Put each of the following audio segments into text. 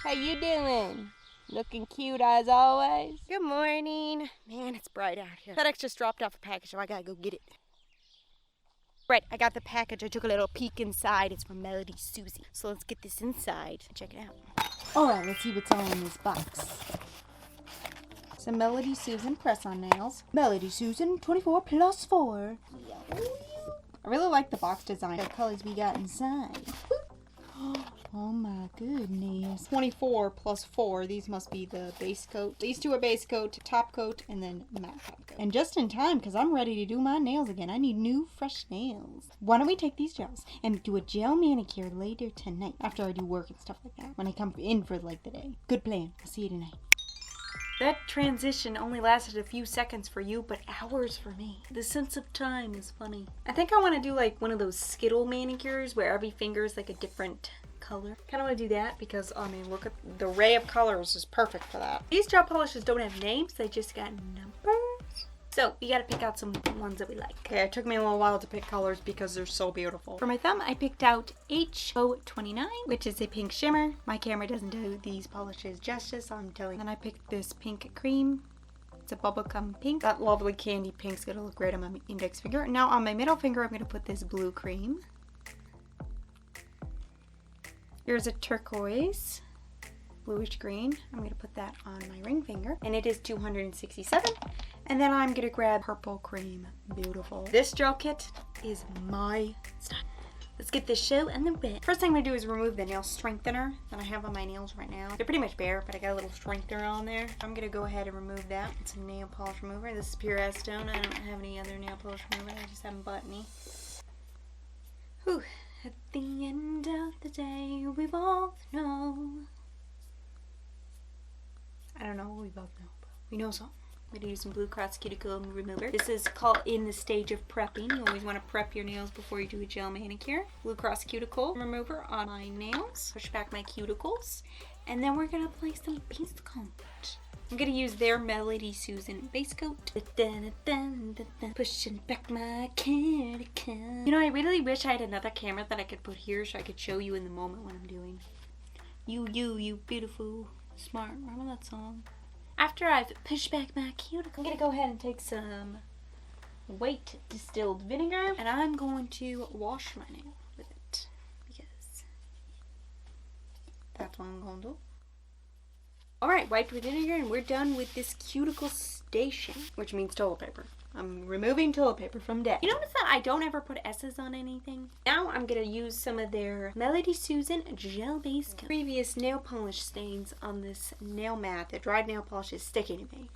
How you doing? Looking cute as always. Good morning. Man, it's bright out here. FedEx just dropped off a package, so I gotta go get it. Right, I got the package. I took a little peek inside. It's from MelodySusie. So let's get this inside and check it out. Alright, let's see what's all in this box. Some MelodySusie press-on nails. MelodySusie 24 plus 4. I really like the box design. The colors we got inside. Oh my goodness. 24 plus 4. These must be the base coat. These two are base coat, top coat, and then matte top coat. And just in time, because I'm ready to do my nails again. I need new, fresh nails. Why don't we take these gels and do a gel manicure later tonight after I do work and stuff like that. When I come in for like the day. Good plan. I'll see you tonight. That transition only lasted a few seconds for you, but hours for me. The sense of time is funny. I think I want to do like one of those Skittle manicures where every finger is like a different color. Kind of want to do that because, I mean, look at the array of colors is perfect for that. These gel polishes don't have names, they just got numbers. So, you gotta pick out some ones that we like. Okay, it took me a little while to pick colors because they're so beautiful. For my thumb, I picked out HO29, which is a pink shimmer. My camera doesn't do these polishes justice, I'm telling you. And I picked this pink cream. It's a bubblegum pink. That lovely candy pink's gonna look great on my index finger. Now on my middle finger, I'm gonna put this blue cream. Here's a turquoise, bluish green. I'm gonna put that on my ring finger. And it is 267. And then I'm gonna grab purple cream. Beautiful. This gel kit is my style. Let's get this show and the bed. First thing I'm gonna do is remove the nail strengthener that I have on my nails right now. They're pretty much bare, but I got a little strengthener on there. I'm gonna go ahead and remove that. It's a nail polish remover. This is pure acetone. I don't have any other nail polish remover. I just haven't bought any. Whew. At the end of the day, we both know. I don't know what we both know, but we know something. I'm going to use some Blue Cross Cuticle Remover. This is called in the stage of prepping. You always want to prep your nails before you do a gel manicure. Blue Cross Cuticle Remover on my nails. Push back my cuticles. And then we're going to apply some base coat. I'm going to use their MelodySusie base coat. Pushing back my cuticle. You know, I really wish I had another camera that I could put here so I could show you in the moment what I'm doing. You beautiful, smart. Remember that song? After I've pushed back my cuticle, I'm going to go ahead and take some white distilled vinegar and I'm going to wash my nail with it because that's what I'm going to do. Alright, wiped with vinegar and we're done with this cuticle station, which means toilet paper. I'm removing toilet paper from deck. You notice that I don't ever put S's on anything? Now I'm going to use some of their MelodySusie gel base coat. Previous nail polish stains on this nail mat. The dried nail polish is sticking to me.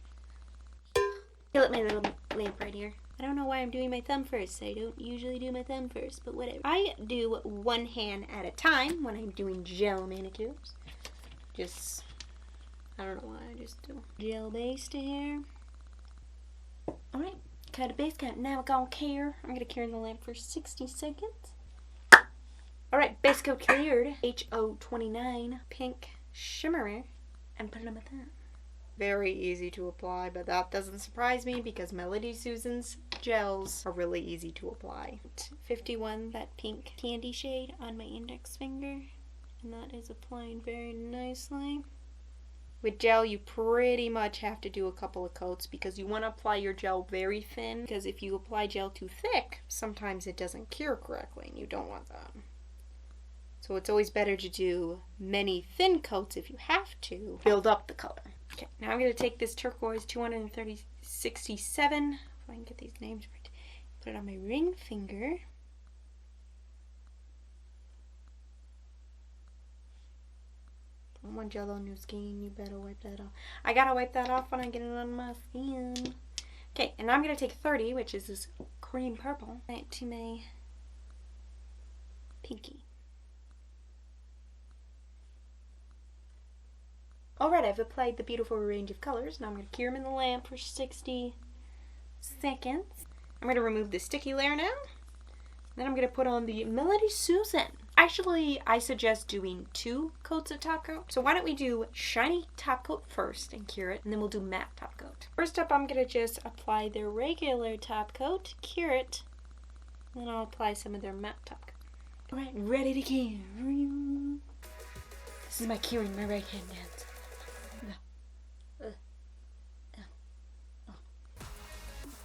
Kill it, my little lamp right here. I don't know why I'm doing my thumb first. I don't usually do my thumb first, but whatever. I do one hand at a time when I'm doing gel manicures. I don't know why I just do gel base to hair. Alright, cut a base coat. Now we're gonna cure. I'm gonna cure in the lamp for 60 seconds. Alright, base coat cleared. HO29 pink shimmerer. And put it on my thumb. Very easy to apply, but that doesn't surprise me because MelodySusie's gels are really easy to apply. 51, that pink candy shade on my index finger. And that is applying very nicely. With gel, you pretty much have to do a couple of coats because you want to apply your gel very thin. Because if you apply gel too thick, sometimes it doesn't cure correctly and you don't want that. So it's always better to do many thin coats if you have to build up the color. Okay, now I'm going to take this turquoise 267, if I can get these names right, put it on my ring finger. One gel on your skin, you better wipe that off. I gotta wipe that off when I get it on my skin. Okay, and now I'm gonna take 30, which is this cream purple, right to my pinky. Alright, I've applied the beautiful range of colors. Now I'm gonna cure them in the lamp for 60 seconds. I'm gonna remove the sticky layer now. Then I'm gonna put on the MelodySusie. Actually, I suggest doing 2 coats of top coat. So why don't we do shiny top coat first and cure it, and then we'll do matte top coat. First up, I'm going to just apply their regular top coat, cure it, and then I'll apply some of their matte top coat. Alright, ready to cure. This is my curing my right hand dance.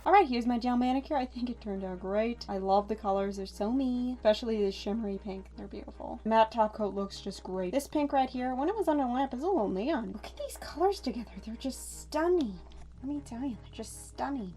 Alright, here's my gel manicure. I think it turned out great. I love the colors. They're so me. Especially this shimmery pink. They're beautiful. Matte top coat looks just great. This pink right here, when it was on a lamp, is a little neon. Look at these colors together. They're just stunning. Let me tell you, they're just stunning.